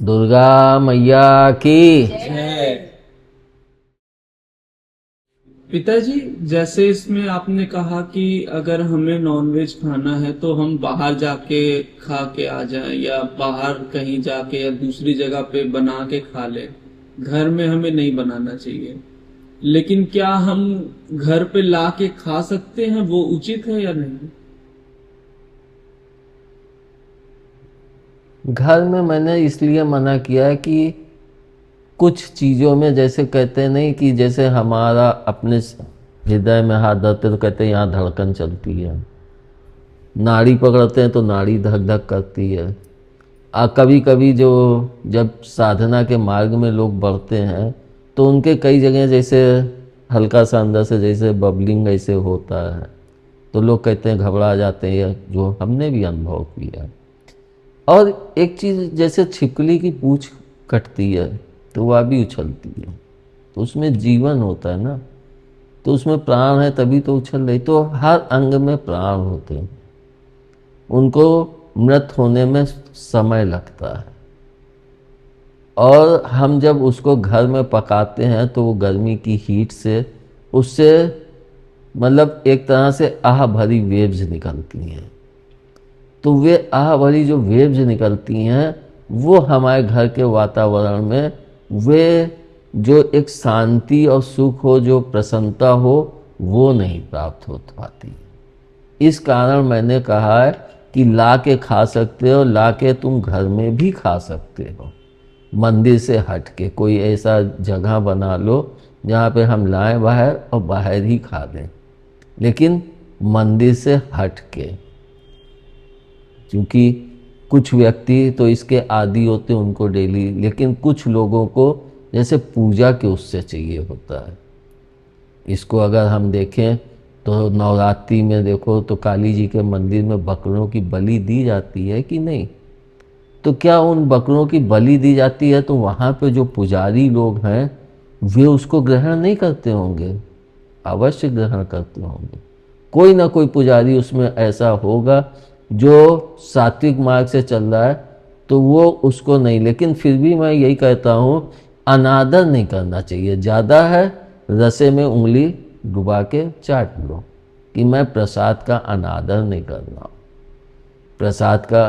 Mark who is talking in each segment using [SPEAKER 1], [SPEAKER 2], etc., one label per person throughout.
[SPEAKER 1] दुर्गा मैया की।
[SPEAKER 2] है। पिताजी, जैसे इसमें आपने कहा कि अगर हमें नॉनवेज खाना है तो हम बाहर जाके खा के आ जाएं या बाहर कहीं जाके या दूसरी जगह पे बना के खा लें। घर में हमें नहीं बनाना चाहिए। लेकिन क्या हम घर पे ला के खा सकते हैं? वो उचित है या नहीं?
[SPEAKER 1] घर में मैंने इसलिए मना किया है कि कुछ चीज़ों में जैसे कहते नहीं कि जैसे हमारा अपने हृदय में हाथ धरते तो कहते हैं यहाँ धड़कन चलती है, नाड़ी पकड़ते हैं तो नाड़ी धक धक करती है। कभी कभी जो जब साधना के मार्ग में लोग बढ़ते हैं तो उनके कई जगह जैसे हल्का सा अंदर से जैसे बबलिंग ऐसे होता है तो लोग कहते हैं घबरा जाते हैं, जो हमने भी अनुभव किया है। और एक चीज़ जैसे छिपकली की पूंछ कटती है तो वह भी उछलती है, तो उसमें जीवन होता है ना, तो उसमें प्राण है तभी तो उछल रही। तो हर अंग में प्राण होते हैं, उनको मृत होने में समय लगता है। और हम जब उसको घर में पकाते हैं तो वो गर्मी की हीट से उससे मतलब एक तरह से आह भरी वेव्स निकलती हैं। तो वे आह भरी जो वेव्स निकलती हैं वो हमारे घर के वातावरण में वे जो एक शांति और सुख हो, जो प्रसन्नता हो, वो नहीं प्राप्त हो पाती। इस कारण मैंने कहा है कि ला के खा सकते हो, ला के तुम घर में भी खा सकते हो। मंदिर से हट के कोई ऐसा जगह बना लो जहाँ पे हम लाएं बाहर और बाहर ही खा लें, लेकिन मंदिर से हट के। क्योंकि कुछ व्यक्ति तो इसके आदी होते हैं, उनको डेली, लेकिन कुछ लोगों को जैसे पूजा के उससे चाहिए होता है। इसको अगर हम देखें तो नवरात्रि में देखो तो काली जी के मंदिर में बकरों की बलि दी जाती है कि नहीं? तो क्या उन बकरों की बलि दी जाती है तो वहाँ पे जो पुजारी लोग हैं वे उसको ग्रहण नहीं करते होंगे? अवश्य ग्रहण करते होंगे। कोई ना कोई पुजारी उसमें ऐसा होगा जो सात्विक मार्ग से चल रहा है, तो वो उसको नहीं। लेकिन फिर भी मैं यही कहता हूँ, अनादर नहीं करना चाहिए। ज़्यादा है रसे में उंगली डुबा के चाट लो, कि मैं प्रसाद का अनादर नहीं करना। प्रसाद का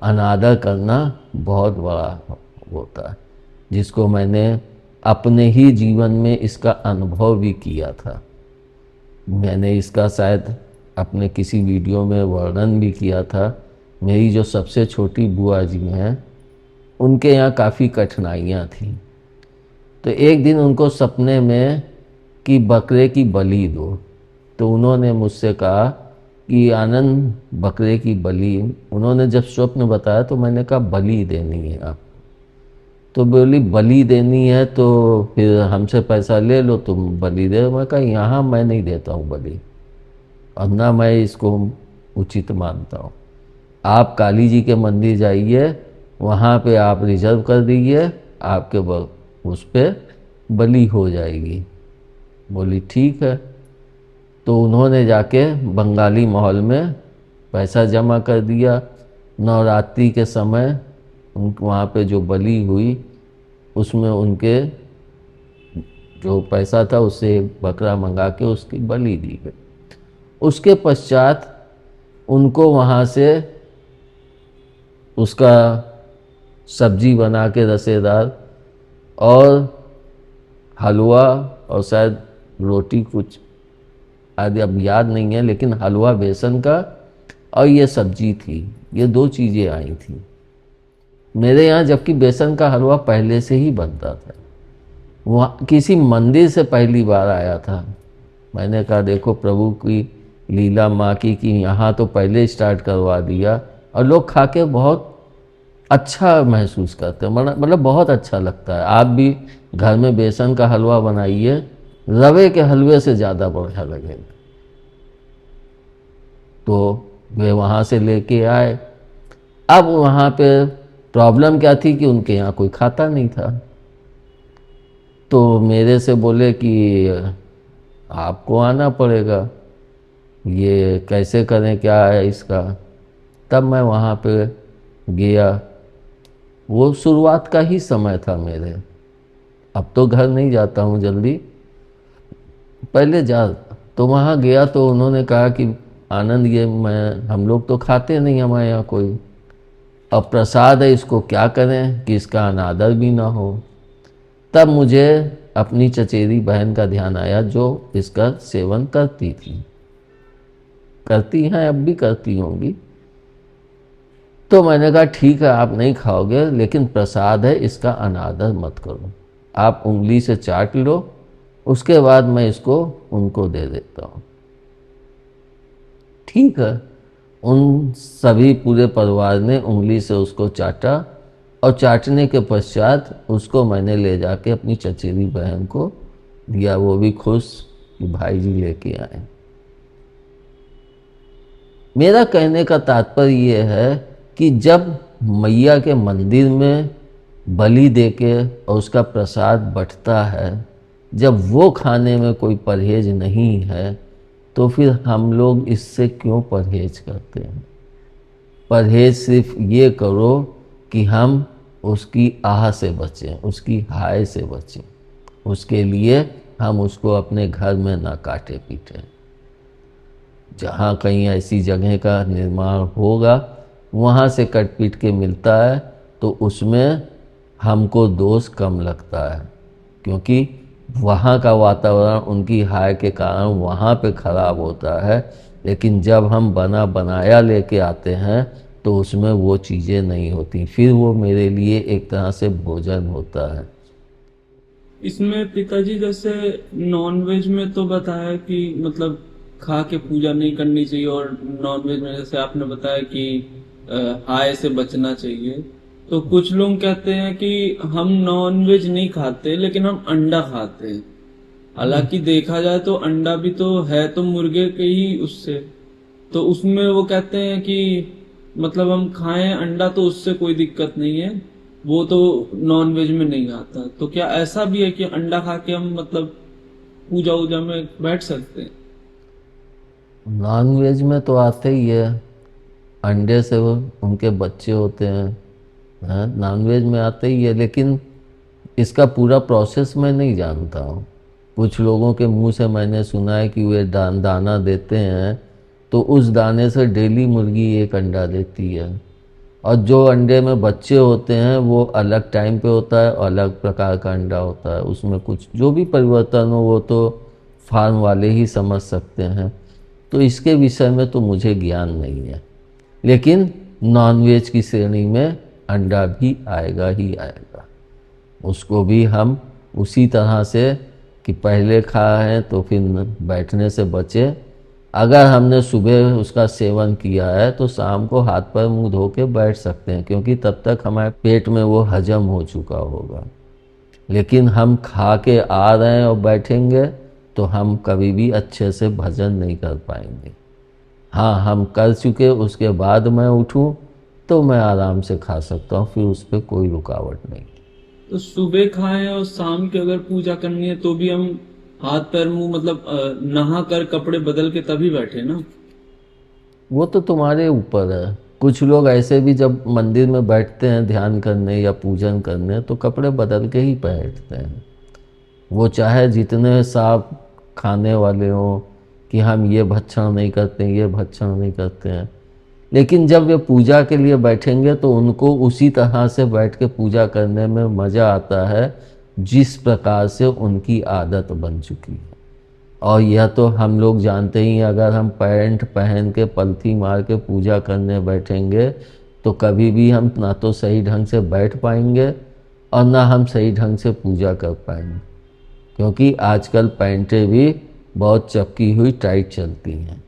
[SPEAKER 1] अनादर करना बहुत बड़ा होता है, जिसको मैंने अपने ही जीवन में इसका अनुभव भी किया था। मैंने इसका शायद अपने किसी वीडियो में वर्णन भी किया था। मेरी जो सबसे छोटी बुआ जी हैं, उनके यहाँ काफ़ी कठिनाइयाँ थीं। तो एक दिन उनको सपने में कि बकरे की बलि दो, तो उन्होंने मुझसे कहा कि आनंद बकरे की बलि, उन्होंने जब स्वप्न बताया तो मैंने कहा बलि देनी है आप। तो बोली बलि देनी है तो फिर हमसे पैसा ले लो, तुम बलि दे। मैं कहा यहाँ मैं नहीं देता हूँ बलि, और ना मैं इसको उचित मानता हूँ। आप काली जी के मंदिर जाइए, वहाँ पे आप रिजर्व कर दीजिए, आपके उस पर बलि हो जाएगी। बोली ठीक है। तो उन्होंने जाके बंगाली महल में पैसा जमा कर दिया। नवरात्रि के समय उन वहाँ पे जो बलि हुई उसमें उनके जो पैसा था उससे एक बकरा मंगा के उसकी बलि दी गई। उसके पश्चात उनको वहाँ से उसका सब्जी बना के रसेदार और हलवा और शायद रोटी कुछ आदि अब याद नहीं है, लेकिन हलवा बेसन का और ये सब्जी थी, ये दो चीज़ें आई थी मेरे यहाँ। जबकि बेसन का हलवा पहले से ही बनता था, वहाँ किसी मंदिर से पहली बार आया था। मैंने कहा देखो प्रभु की लीला माँ की, कि यहाँ तो पहले स्टार्ट करवा दिया और लोग खा के बहुत अच्छा महसूस करते हैं। मतलब बहुत अच्छा लगता है। आप भी घर में बेसन का हलवा बनाइए, रवे के हलवे से ज़्यादा बढ़िया लगेगा। तो वे वहाँ से लेके आए। अब वहाँ पे प्रॉब्लम क्या थी कि उनके यहाँ कोई खाता नहीं था। तो मेरे से बोले कि आपको आना पड़ेगा, ये कैसे करें, क्या है इसका। तब मैं वहाँ पे गया। वो शुरुआत का ही समय था मेरे। अब तो घर नहीं जाता हूँ जल्दी, पहले जा। तो वहाँ गया तो उन्होंने कहा कि आनंद, ये मैं हम लोग तो खाते नहीं, हमारे यहाँ कोई, अब प्रसाद है, इसको क्या करें कि इसका अनादर भी ना हो। तब मुझे अपनी चचेरी बहन का ध्यान आया जो इसका सेवन करती थी, करती हैं, अब भी करती होंगी। तो मैंने कहा ठीक है, आप नहीं खाओगे, लेकिन प्रसाद है, इसका अनादर मत करो, आप उंगली से चाट लो, उसके बाद मैं इसको उनको दे देता हूँ। ठीक है, उन सभी पूरे परिवार ने उंगली से उसको चाटा, और चाटने के पश्चात उसको मैंने ले जाके अपनी चचेरी बहन को दिया। वो भी खुश कि भाई जी लेके आए। मेरा कहने का तात्पर्य ये है कि जब मैया के मंदिर में बलि देके और उसका प्रसाद बंटता है, जब वो खाने में कोई परहेज नहीं है, तो फिर हम लोग इससे क्यों परहेज करते हैं। परहेज सिर्फ ये करो कि हम उसकी आह से बचें, उसकी हाय से बचें, उसके लिए हम उसको अपने घर में ना काटे पीटे। जहाँ कहीं ऐसी जगह का निर्माण होगा, वहाँ से कट पीट के मिलता है, तो उसमें हमको दोष कम लगता है, क्योंकि वहाँ का वातावरण उनकी हाय के कारण वहाँ पे खराब होता है। लेकिन जब हम बना बनाया लेके आते हैं तो उसमें वो चीज़ें नहीं होती, फिर वो मेरे लिए एक तरह से भोजन होता है।
[SPEAKER 2] इसमें पिताजी जैसे नॉनवेज में तो बताया कि मतलब खा के पूजा नहीं करनी चाहिए, और नॉनवेज में जैसे आपने बताया कि हाय से बचना चाहिए। तो कुछ लोग कहते हैं कि हम नॉनवेज नहीं खाते लेकिन हम अंडा खाते हैं। हालांकि देखा जाए तो अंडा भी तो है तो मुर्गे के ही उससे, तो उसमें वो कहते हैं कि मतलब हम खाएं अंडा तो उससे कोई दिक्कत नहीं है, वो तो नॉन वेज में नहीं आता। तो क्या ऐसा भी है कि अंडा खा के हम मतलब पूजा वूजा में बैठ सकते हैं?
[SPEAKER 1] नॉन वेज में तो आते ही है, अंडे से वो उनके बच्चे होते हैं, हाँ, नॉन वेज में आते ही है। लेकिन इसका पूरा प्रोसेस मैं नहीं जानता हूँ। कुछ लोगों के मुंह से मैंने सुना है कि वे दाना देते हैं, तो उस दाने से डेली मुर्गी एक अंडा देती है, और जो अंडे में बच्चे होते हैं वो अलग टाइम पे होता है और अलग प्रकार का अंडा होता है। उसमें कुछ जो भी परिवर्तन हो वो तो फार्म वाले ही समझ सकते हैं। तो इसके विषय में तो मुझे ज्ञान नहीं है, लेकिन नॉनवेज की श्रेणी में अंडा भी आएगा ही आएगा। उसको भी हम उसी तरह से कि पहले खाएं तो फिर बैठने से बचे। अगर हमने सुबह उसका सेवन किया है तो शाम को हाथ पैर मुंह धो के बैठ सकते हैं, क्योंकि तब तक हमारे पेट में वो हजम हो चुका होगा। लेकिन हम खा के आ रहे हैं और बैठेंगे तो हम कभी भी अच्छे से भजन नहीं कर पाएंगे। हाँ, हम कर चुके, उसके बाद मैं उठूं तो मैं आराम से खा सकता हूँ, फिर उस पर कोई रुकावट नहीं।
[SPEAKER 2] तो सुबह खाएं और शाम की अगर पूजा करनी है तो भी हम हाथ पैर मुंह मतलब नहा कर कपड़े बदल के तभी बैठे ना?
[SPEAKER 1] वो तो तुम्हारे ऊपर है। कुछ लोग ऐसे भी जब मंदिर में बैठते हैं ध्यान करने या पूजन करने, तो कपड़े बदल के ही बैठते हैं। वो चाहे जितने साफ खाने वाले हों कि हम ये भक्षण नहीं करते, ये भक्षण नहीं करते हैं, लेकिन जब वे पूजा के लिए बैठेंगे तो उनको उसी तरह से बैठ के पूजा करने में मज़ा आता है जिस प्रकार से उनकी आदत बन चुकी है। और यह तो हम लोग जानते ही हैं, अगर हम पैंट पहन के पलथी मार के पूजा करने बैठेंगे तो कभी भी हम ना तो सही ढंग से बैठ पाएंगे और ना हम सही ढंग से पूजा कर पाएंगे, क्योंकि आजकल पैंटें भी बहुत चपकी हुई टाइट चलती हैं।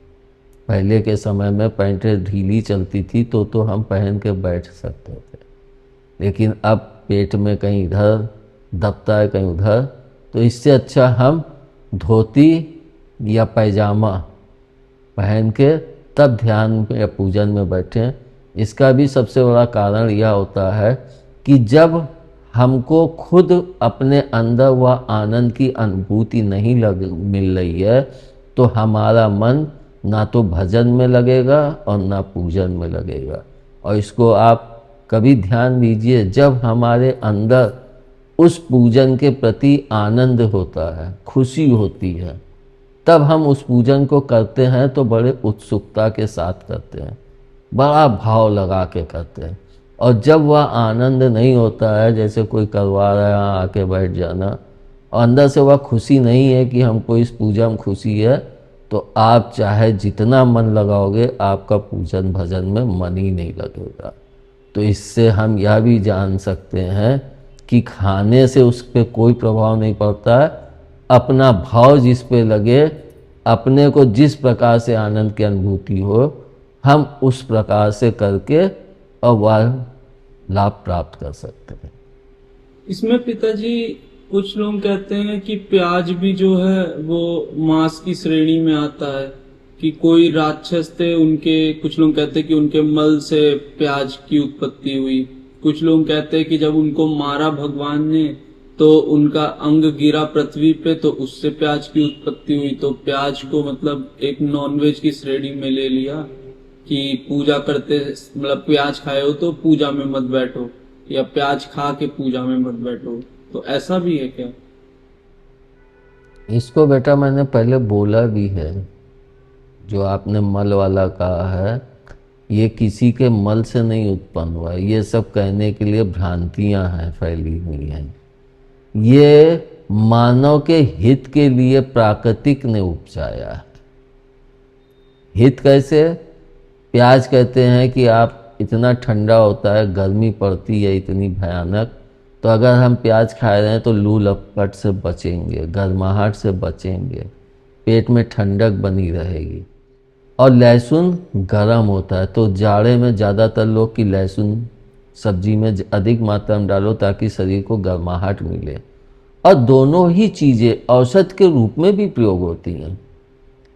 [SPEAKER 1] पहले के समय में पैंटें ढीली चलती थी तो हम पहन के बैठ सकते थे, लेकिन अब पेट में कहीं इधर दबता है कहीं उधर, तो इससे अच्छा हम धोती या पैजामा पहन के तब ध्यान में या पूजन में बैठें। इसका भी सबसे बड़ा कारण यह होता है कि जब हमको खुद अपने अंदर वह आनंद की अनुभूति नहीं मिल रही है, तो हमारा मन ना तो भजन में लगेगा और ना पूजन में लगेगा। और इसको आप कभी ध्यान दीजिए, जब हमारे अंदर उस पूजन के प्रति आनंद होता है, खुशी होती है, तब हम उस पूजन को करते हैं तो बड़े उत्सुकता के साथ करते हैं, बड़ा भाव लगा के करते हैं। और जब वह आनंद नहीं होता है, जैसे कोई करवा रहा है यहाँ आके बैठ जाना, और अंदर से वह खुशी नहीं है कि हमको इस पूजा में खुशी है, तो आप चाहे जितना मन लगाओगे, आपका पूजन भजन में मन ही नहीं लगेगा। तो इससे हम यह भी जान सकते हैं कि खाने से उस पर कोई प्रभाव नहीं पड़ता है। अपना भाव जिस पे लगे, अपने को जिस प्रकार से आनंद की अनुभूति हो, हम उस प्रकार से करके और वह लाभ प्राप्त कर सकते हैं।
[SPEAKER 2] इसमें पिताजी कुछ लोग कहते हैं कि प्याज भी जो है वो मांस की श्रेणी में आता है, कि कोई राक्षस थे उनके, कुछ लोग कहते हैं कि उनके मल से प्याज की उत्पत्ति हुई। कुछ लोग कहते हैं कि जब उनको मारा भगवान ने तो उनका अंग गिरा पृथ्वी पे, तो उससे प्याज की उत्पत्ति हुई। तो प्याज को मतलब एक नॉनवेज की श्रेणी में ले लिया कि पूजा करते, मतलब प्याज खाए हो तो पूजा में मत बैठो, या प्याज खा के पूजा में मत बैठो। तो ऐसा भी है क्या?
[SPEAKER 1] इसको बेटा मैंने पहले बोला भी है, जो आपने मल वाला कहा है, ये किसी के मल से नहीं उत्पन्न हुआ। ये सब कहने के लिए भ्रांतियां हैं, फैली हुई हैं। ये मानव के हित के लिए प्राकृतिक ने उपजाया है। हित कैसे? प्याज कहते हैं कि आप, इतना ठंडा होता है, गर्मी पड़ती है इतनी भयानक, तो अगर हम प्याज खा रहे हैं तो लू लपट से बचेंगे, गर्माहट से बचेंगे, पेट में ठंडक बनी रहेगी। और लहसुन गर्म होता है, तो जाड़े में ज़्यादातर लोग की लहसुन सब्जी में अधिक मात्रा में डालो ताकि शरीर को गर्माहट मिले। और दोनों ही चीज़ें औषध के रूप में भी प्रयोग होती हैं।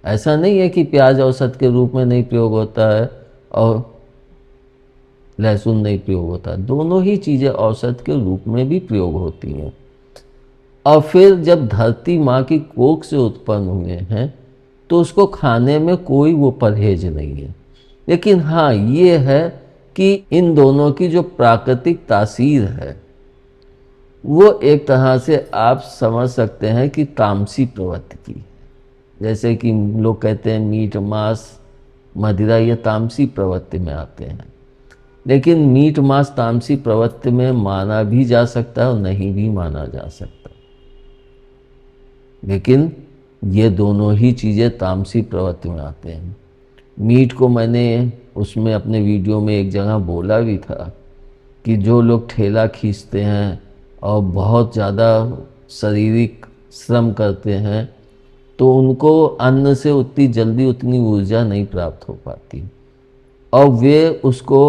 [SPEAKER 1] ऐसा नहीं है कि प्याज औषध के रूप में नहीं प्रयोग होता है और लहसुन नहीं प्रयोग होता। दोनों ही चीज़ें औषध के रूप में भी प्रयोग होती हैं। और फिर जब धरती माँ की कोख से उत्पन्न हुए हैं तो उसको खाने में कोई वो परहेज नहीं है। लेकिन हाँ, ये है कि इन दोनों की जो प्राकृतिक तासीर है वो एक तरह से आप समझ सकते हैं कि तामसी प्रवृत्ति की। जैसे कि लोग कहते हैं मीट मांस मदिरा, ये तामसी प्रवृत्ति में आते हैं। लेकिन मीट मांस तामसी प्रवृत्ति में माना भी जा सकता है और नहीं भी माना जा सकता। लेकिन ये दोनों ही चीज़ें तामसी प्रवृत्ति में आते हैं। मीट को मैंने उसमें अपने वीडियो में एक जगह बोला भी था कि जो लोग ठेला खींचते हैं और बहुत ज़्यादा शारीरिक श्रम करते हैं तो उनको अन्न से उतनी जल्दी उतनी ऊर्जा नहीं प्राप्त हो पाती, और वे उसको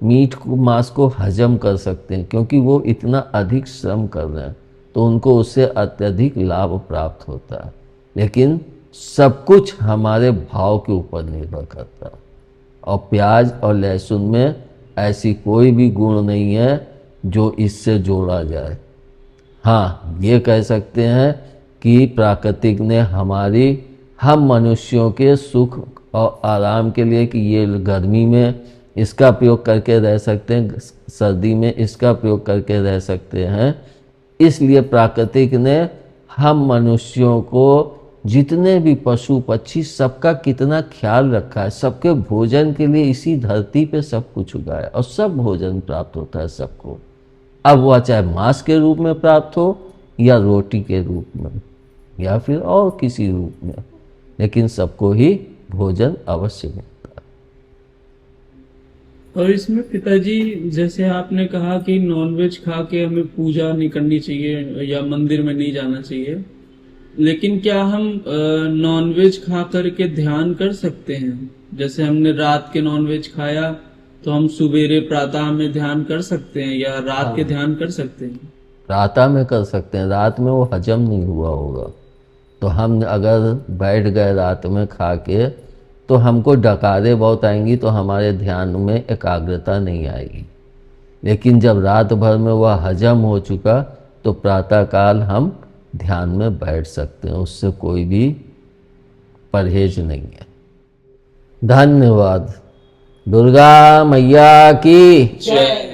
[SPEAKER 1] मीट को, मांस को हजम कर सकते हैं क्योंकि वो इतना अधिक श्रम कर रहे हैं, तो उनको उससे अत्यधिक लाभ प्राप्त होता है। लेकिन सब कुछ हमारे भाव के ऊपर निर्भर करता है, और प्याज और लहसुन में ऐसी कोई भी गुण नहीं है जो इससे जोड़ा जाए। हाँ, ये कह सकते हैं कि प्राकृतिक ने हम मनुष्यों के सुख और आराम के लिए, कि ये गर्मी में इसका प्रयोग करके रह सकते हैं, सर्दी में इसका प्रयोग करके रह सकते हैं, इसलिए प्राकृतिक ने हम मनुष्यों को, जितने भी पशु पक्षी, सबका कितना ख्याल रखा है। सबके भोजन के लिए इसी धरती पे सब कुछ उगाया और सब भोजन प्राप्त होता है सबको। अब वह चाहे मांस के रूप में प्राप्त हो या रोटी के रूप में या फिर और किसी रूप में, लेकिन सबको ही भोजन अवश्य मिलता है।
[SPEAKER 2] और इसमें पिताजी, जैसे आपने कहा कि नॉनवेज खा के हमें पूजा नहीं करनी चाहिए या मंदिर में नहीं जाना चाहिए, लेकिन क्या हम नॉनवेज खा करके ध्यान कर सकते हैं? जैसे हमने रात के नॉनवेज खाया तो हम सुबेरे प्रातः में ध्यान कर सकते हैं, या रात के ध्यान कर सकते हैं?
[SPEAKER 1] प्रातः में कर सकते हैं। रात में वो हजम नहीं हुआ होगा, तो हम अगर बैठ गए रात में खा के तो हमको डकारें बहुत आएंगी, तो हमारे ध्यान में एकाग्रता नहीं आएगी। लेकिन जब रात भर में वह हजम हो चुका तो प्रातःकाल हम ध्यान में बैठ सकते हैं, उससे कोई भी परहेज नहीं है। धन्यवाद। दुर्गा मैया की जय।